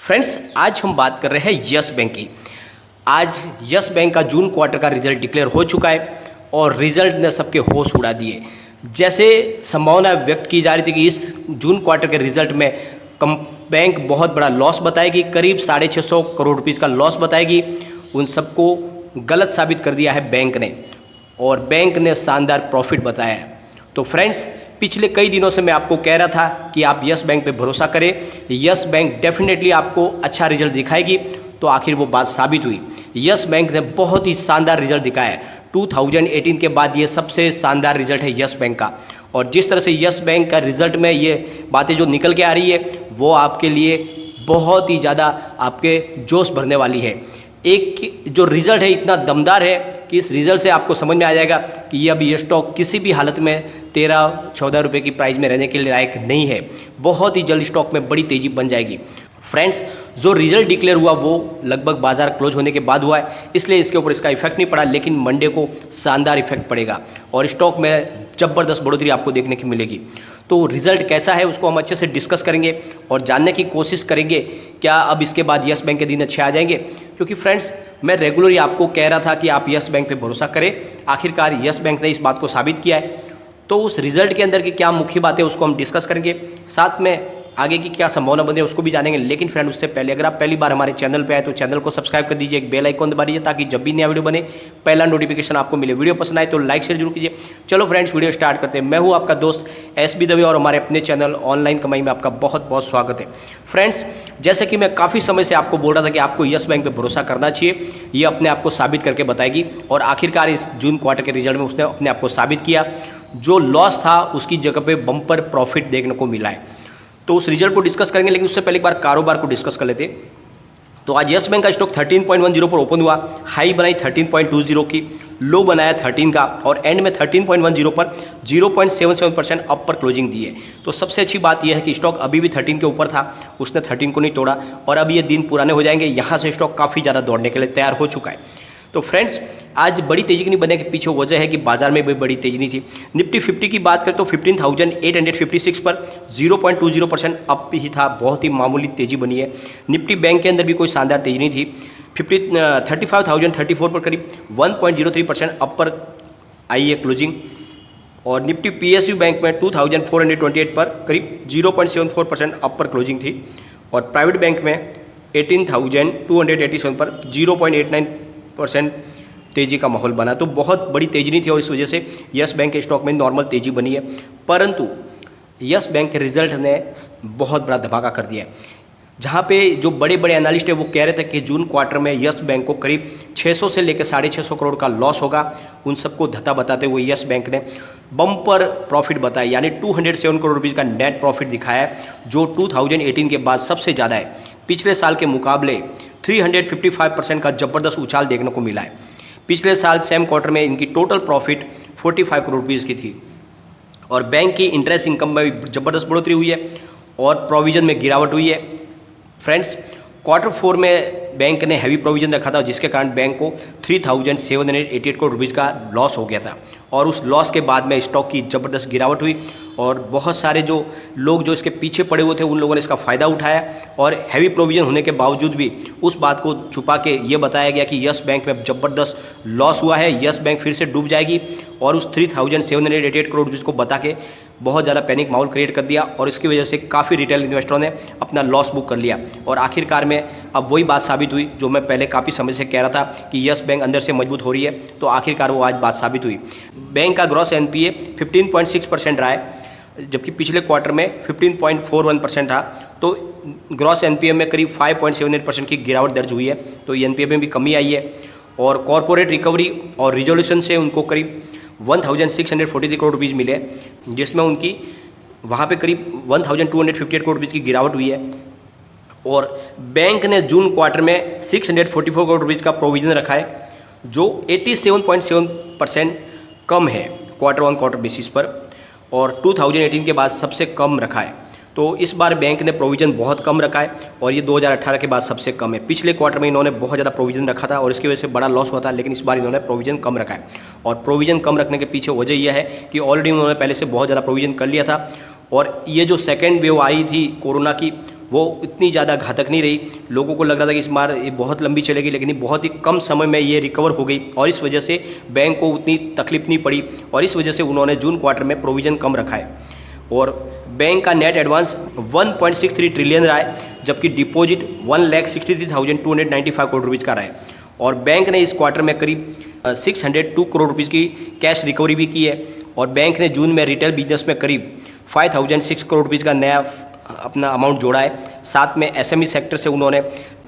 Friends, आज हम बात कर रहे हैं यस बैंक की। आज यस बैंक का जून क्वार्टर का रिजल्ट डिक्लेयर हो चुका है और रिजल्ट ने सबके होश उड़ा दिए। जैसे संभावना व्यक्त की जा रही थी कि इस जून क्वार्टर के रिजल्ट में बैंक बहुत बड़ा लॉस बताएगी, करीब 650 करोड़ रुपीज़ का लॉस बताएगी, उन सबको गलत साबित कर दिया है बैंक ने और बैंक ने शानदार प्रॉफिट बताया है। तो फ्रेंड्स, पिछले कई दिनों से मैं आपको कह रहा था कि आप यस बैंक पे भरोसा करें, यस बैंक डेफिनेटली आपको अच्छा रिजल्ट दिखाएगी। तो आखिर वो बात साबित हुई। यस बैंक ने बहुत ही शानदार रिजल्ट दिखाया है। 2018 के बाद ये सबसे शानदार रिजल्ट है यस बैंक का। और जिस तरह से यस बैंक का रिजल्ट में ये बातें जो निकल के आ रही है वो आपके लिए बहुत ही ज़्यादा आपके जोश भरने वाली है। एक जो रिज़ल्ट है इतना दमदार है कि इस रिज़ल्ट से आपको समझ में आ जाएगा कि ये अभी ये स्टॉक किसी भी हालत में 13-14 रुपये की प्राइस में रहने के लिए लायक नहीं है। बहुत ही जल्द स्टॉक में बड़ी तेज़ी बन जाएगी। फ्रेंड्स, जो रिज़ल्ट डिक्लेयर हुआ वो लगभग बाजार क्लोज होने के बाद हुआ है, इसलिए इसके ऊपर इसका इफेक्ट नहीं पड़ा, लेकिन मंडे को शानदार इफेक्ट पड़ेगा और स्टॉक में ज़बरदस्त बढ़ोतरी आपको देखने की मिलेगी। तो रिज़ल्ट कैसा है उसको हम अच्छे से डिस्कस करेंगे और जानने की कोशिश करेंगे क्या अब इसके बाद यस बैंक के दिन अच्छे आ जाएंगे। क्योंकि फ्रेंड्स, मैं रेगुलरली आपको कह रहा था कि आप यस बैंक पे भरोसा करें। आखिरकार यस बैंक ने इस बात को साबित किया है। तो उस रिज़ल्ट के अंदर की क्या मुख्य बातें उसको हम डिस्कस करेंगे, साथ में आगे की क्या संभावना बने उसको भी जानेंगे। लेकिन फ्रेंड, उससे पहले अगर आप पहली बार हमारे चैनल पे आए तो चैनल को सब्सक्राइब कर दीजिए, एक बेल आइकॉन दबा दीजिए ताकि जब भी नया वीडियो बने पहला नोटिफिकेशन आपको मिले। वीडियो पसंद आए तो लाइक शेयर जरूर कीजिए। चलो फ्रेंड्स, वीडियो स्टार्ट करते हैं। मैं हूँ आपका दोस्त SB दवे और हमारे अपने चैनल ऑनलाइन कमाई में आपका बहुत बहुत स्वागत है। फ्रेंड्स, जैसे कि मैं काफ़ी समय से आपको बोल रहा था कि आपको यस बैंक पर भरोसा करना चाहिए, ये अपने आप को साबित करके बताएगी और आखिरकार इस जून क्वार्टर के रिजल्ट में उसने अपने आप को साबित किया। जो लॉस था उसकी जगह पे बम्पर प्रॉफिट देखने को मिला है। तो उस रिजल्ट को डिस्कस करेंगे, लेकिन उससे पहले एक बार कारोबार को डिस्कस कर लेते हैं। तो आज यस बैंक का स्टॉक 13.10 पर ओपन हुआ, हाई बनाई 13.20 की, लो बनाया 13 का और एंड में 13.10 पर 0.77% अप पर क्लोजिंग दी है। तो सबसे अच्छी बात यह है कि स्टॉक अभी भी 13 के ऊपर था, उसने 13 को नहीं तोड़ा और अब ये दिन पुराने हो जाएंगे। यहाँ से स्टॉक काफ़ी ज़्यादा दौड़ने के लिए तैयार हो चुका है। तो फ्रेंड्स, आज बड़ी तेजी की नहीं बनने के पीछे वजह है कि बाजार में भी बड़ी तेजी नहीं थी। निफ्टी 50 की बात करें तो 15,856 पर 0.20% अप ही था, बहुत ही मामूली तेजी बनी है। निफ्टी बैंक के अंदर भी कोई शानदार तेजी नहीं थी। 35,034 पर करीब 1.03% अप पर आई है क्लोजिंग और निफ्टी PSU बैंक में 2,428 पर करीब 0.74% अप पर क्लोजिंग थी और प्राइवेट बैंक में 18,287 पर 0.89% तेजी का माहौल बना। तो बहुत बड़ी तेजी नहीं थी और इस वजह से यस बैंक के स्टॉक में नॉर्मल तेजी बनी है। परंतु यस बैंक के रिजल्ट ने बहुत बड़ा धमाका कर दिया है। जहाँ पे जो बड़े बड़े एनालिस्ट है वो कह रहे थे कि जून क्वार्टर में यस बैंक को करीब 600 से लेकर 650 करोड़ का लॉस होगा, उन सबको धता बताते हुए यस बैंक ने बम्पर प्रॉफिट बताया, यानी 207 करोड़ रुपये का नेट प्रॉफिट दिखाया है, जो 2018 के बाद सबसे ज़्यादा है। पिछले साल के मुकाबले 355% का ज़बरदस्त उछाल देखने को मिला है। पिछले साल सेम क्वार्टर में इनकी टोटल प्रॉफिट 45 करोड़ रुपीज़ की थी और बैंक की इंटरेस्ट इनकम में भी ज़बरदस्त बढ़ोतरी हुई है और प्रोविज़न में गिरावट हुई है। फ्रेंड्स, क्वार्टर 4 में बैंक ने हैवी प्रोविज़न रखा था, जिसके कारण बैंक को 3,788 करोड़ रुपीज़ का लॉस हो गया था और उस लॉस के बाद में स्टॉक की ज़बरदस्त गिरावट हुई और बहुत सारे जो लोग जो इसके पीछे पड़े हुए थे उन लोगों ने इसका फ़ायदा उठाया और हैवी प्रोविज़न होने के बावजूद भी उस बात को छुपा के ये बताया गया कि यस बैंक में ज़बरदस्त लॉस हुआ है, यस बैंक फिर से डूब जाएगी और उस 3,788 करोड़ रुपीज़ को बता के बहुत ज़्यादा पैनिक माहौल क्रिएट कर दिया और इसकी वजह से काफ़ी रिटेल इन्वेस्टरों ने अपना लॉस बुक कर लिया और आखिरकार में अब वही बात साबित हुई जो मैं पहले काफ़ी समय से कह रहा था कि यस बैंक अंदर से मजबूत हो रही है। तो आखिरकार वो आज बात साबित हुई। बैंक का ग्रॉस NPA 15.6% रहा है, जबकि पिछले क्वार्टर में 15.41% था। तो ग्रॉस NPA में करीब 5.78% की गिरावट दर्ज हुई है। तो NPA में भी कमी आई है और कॉरपोरेट रिकवरी और रिजोल्यूशन से उनको करीब 1,643 करोड़ रुपीज़ मिले, जिसमें उनकी वहाँ पे करीब 1,258 करोड़ रुपीज़ की गिरावट हुई है और बैंक ने जून क्वार्टर में 644 करोड़ रुपीज़ का प्रोविज़न रखा है, जो 87.7% कम है क्वार्टर ऑन क्वार्टर बेसिस पर और 2018 के बाद सबसे कम रखा है। तो इस बार बैंक ने प्रोविज़न बहुत कम रखा है और ये 2018 के बाद सबसे कम है। पिछले क्वार्टर में इन्होंने बहुत ज़्यादा प्रोविज़न रखा था और इसकी वजह से बड़ा लॉस हुआ था, लेकिन इस बार इन्होंने प्रोविज़न कम रखा है और प्रोविज़न कम रखने के पीछे वजह यह है कि ऑलरेडी उन्होंने पहले से बहुत ज़्यादा प्रोविज़न कर लिया था और ये जो सेकेंड वेव आई थी कोरोना की, वो इतनी ज़्यादा घातक नहीं रही। लोगों को लग रहा था कि इस बार ये बहुत लंबी चलेगी, लेकिन ये बहुत ही कम समय में ये रिकवर हो गई और इस वजह से बैंक को उतनी तकलीफ नहीं पड़ी और इस वजह से उन्होंने जून क्वार्टर में प्रोविज़न कम रखा है और बैंक का नेट एडवांस 1.63 ट्रिलियन रहा है, जबकि डिपॉजिट 1,63,295 करोड़ रुपीज़ का रहा है और बैंक ने इस क्वार्टर में करीब 602 करोड़ रुपीज़ की कैश रिकवरी भी की है और बैंक ने जून में रिटेल बिजनेस में करीब 5,006 करोड़ रुपीज़ का नया अपना अमाउंट जोड़ा है। साथ में एसएमई सेक्टर से उन्होंने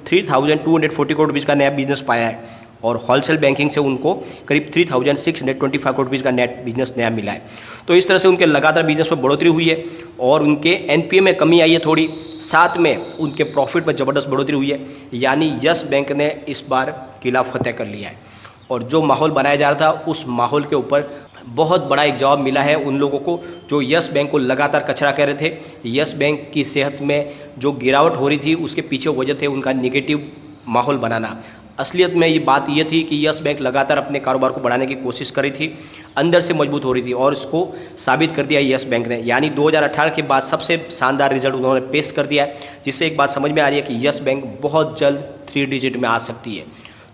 3,240 करोड़ रुपीज़ का नया बिजनेस पाया है और होलसेल बैंकिंग से उनको करीब 3,625 करोड़ रुपीज़ का नेट बिजनेस नया मिला है। तो इस तरह से उनके लगातार बिजनेस में बढ़ोतरी हुई है और उनके एनपीए में कमी आई है थोड़ी, साथ में उनके प्रॉफिट में ज़बरदस्त बढ़ोतरी हुई है। यानी यस बैंक ने इस बार किला फतेह कर लिया है और जो माहौल बनाया जा रहा था उस माहौल के ऊपर बहुत बड़ा एक जवाब मिला है उन लोगों को जो यस बैंक को लगातार कचरा कह रहे थे। यस बैंक की सेहत में जो गिरावट हो रही थी उसके पीछे वजह थे उनका निगेटिव माहौल बनाना। असलियत में ये बात ये थी कि यस बैंक लगातार अपने कारोबार को बढ़ाने की कोशिश कर रही थी, अंदर से मजबूत हो रही थी और इसको साबित कर दिया यस बैंक ने। यानी 2018 के बाद सबसे शानदार रिजल्ट उन्होंने पेश कर दिया है, जिससे एक बात समझ में आ रही है कि यस बैंक बहुत जल्द 3 डिजिट में आ सकती है।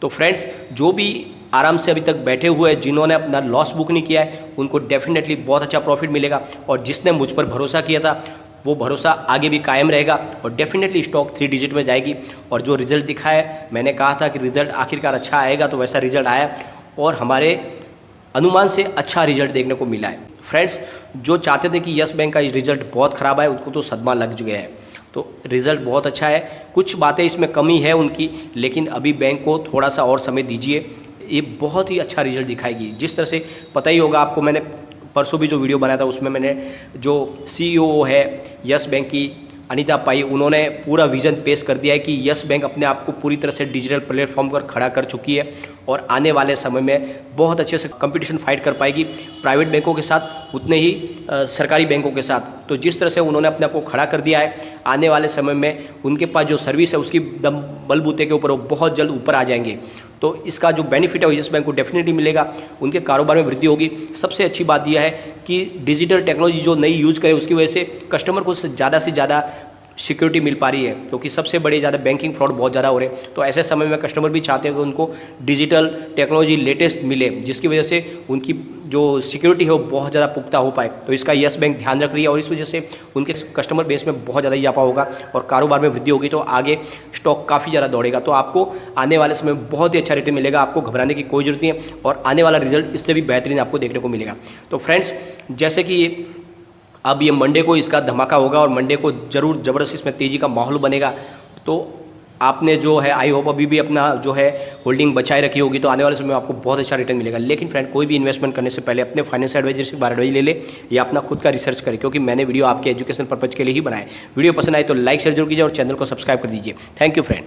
तो फ्रेंड्स, जो भी आराम से अभी तक बैठे हुए हैं, जिन्होंने अपना लॉस बुक नहीं किया है, उनको डेफिनेटली बहुत अच्छा प्रॉफिट मिलेगा और जिसने मुझ पर भरोसा किया था वो भरोसा आगे भी कायम रहेगा और डेफिनेटली स्टॉक 3 डिजिट में जाएगी। और जो रिजल्ट दिखा है, मैंने कहा था कि रिजल्ट आखिरकार अच्छा आएगा, तो वैसा रिजल्ट आया और हमारे अनुमान से अच्छा रिजल्ट देखने को मिला है। फ्रेंड्स, जो चाहते थे कि यस बैंक का रिजल्ट बहुत ख़राब है, उनको तो सदमा लग गया है। तो रिज़ल्ट बहुत अच्छा है, कुछ बातें इसमें कमी है उनकी, लेकिन अभी बैंक को थोड़ा सा और समय दीजिए, ये बहुत ही अच्छा रिजल्ट दिखाएगी। जिस तरह से पता ही होगा आपको, मैंने परसों भी जो वीडियो बनाया था उसमें मैंने जो सीईओ है यस बैंक की अनीता पाई, उन्होंने पूरा विज़न पेश कर दिया है कि यस बैंक अपने आप को पूरी तरह से डिजिटल प्लेटफॉर्म पर खड़ा कर चुकी है और आने वाले समय में बहुत अच्छे से कंपटीशन फाइट कर पाएगी प्राइवेट बैंकों के साथ, उतने ही सरकारी बैंकों के साथ। तो जिस तरह से उन्होंने अपने आप को खड़ा कर दिया है, आने वाले समय में उनके पास जो सर्विस है उसकी दम बलबूते के ऊपर वो बहुत जल्द ऊपर आ जाएंगे। तो इसका जो बेनिफिट है वो यस बैंक को डेफिनेटली मिलेगा, उनके कारोबार में वृद्धि होगी। सबसे अच्छी बात यह है कि डिजिटल टेक्नोलॉजी जो नई यूज़ करे उसकी वजह से कस्टमर को ज़्यादा से ज़्यादा सिक्योरिटी मिल पा रही है, क्योंकि सबसे बड़े ज़्यादा बैंकिंग फ्रॉड बहुत ज़्यादा हो रहे हैं। तो ऐसे समय में कस्टमर भी चाहते हैं कि उनको डिजिटल टेक्नोलॉजी लेटेस्ट मिले, जिसकी वजह से उनकी जो सिक्योरिटी है वो बहुत ज़्यादा पुख्ता हो पाए। तो इसका यस बैंक ध्यान रख रही है और इस वजह से उनके कस्टमर बेस में बहुत ज़्यादा इजाफा होगा और कारोबार में वृद्धि होगी, तो आगे स्टॉक काफ़ी ज़्यादा दौड़ेगा। तो आपको आने वाले समय में बहुत ही अच्छा रिटर्न मिलेगा, आपको घबराने की कोई जरूरत नहीं है और आने वाला रिजल्ट इससे भी बेहतरीन आपको देखने को मिलेगा। तो फ्रेंड्स, जैसे कि अब ये मंडे को इसका धमाका होगा और मंडे को ज़रूर ज़बरदस्त इसमें तेज़ी का माहौल बनेगा। तो आपने जो है आई होप अभी भी अपना जो है होल्डिंग बचाए रखी होगी, तो आने वाले समय में आपको बहुत अच्छा रिटर्न मिलेगा। लेकिन फ्रेंड, कोई भी इन्वेस्टमेंट करने से पहले अपने फाइनेंशियल एडवाइजर से एडवाइस ले ले या अपना खुद का रिसर्च करें, क्योंकि मैंने वीडियो आपके एजुकेशन पर्पज़ के लिए ही बनाए। वीडियो पसंद आए तो लाइक शेयर जरूर कीजिए और चैनल को सब्सक्राइब कर दीजिए। Thank you friend.